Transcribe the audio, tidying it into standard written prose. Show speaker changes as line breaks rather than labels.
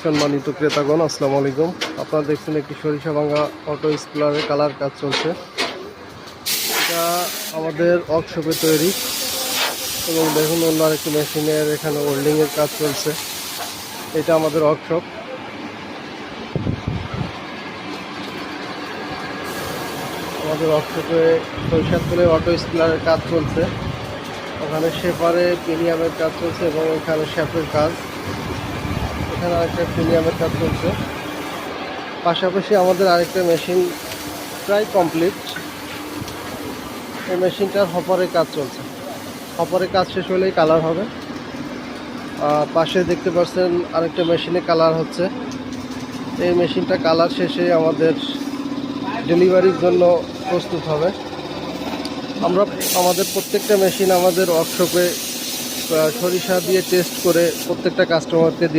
সম্মানিত ক্রেতাগণ, আসসালামু আলাইকুম। আপনারা দেখছেন একটি সরিষা ভাঙ্গা অটো স্কুলারে কালার কাজ চলছে। এটা আমাদের ওয়ার্কশপে তৈরি এবং দেখুন অন্য আরেকটি মেশিনের এখানে ওয়েল্ডিংয়ের কাজ চলছে। এটা আমাদের ওয়ার্কশপ। আমাদের ওয়ার্কশপে সরিষা তুলে অটো স্কুলারের কাজ চলছে। ওখানে শেপারে প্রিমিয়ামের কাজ চলছে এবং এখানে শেপের কাজ, এখানে আরেকটা প্রিমিয়ামের কাজ চলছে। পাশাপাশি আমাদের আরেকটা মেশিন প্রায় কমপ্লিট। এই মেশিনটার হপারের কাজ চলছে। হপারের কাজ শেষ হলেই কালার হবে। পাশে দেখতে পাচ্ছেন আরেকটা মেশিনে কালার হচ্ছে। এই মেশিনটা কালার শেষে আমাদের ডেলিভারির জন্য প্রস্তুত হবে। আমরা আমাদের প্রত্যেকটা মেশিন আমাদের ওয়ার্কশপে সরিষা দিয়ে টেস্ট করে প্রত্যেকটা কাস্টমারকে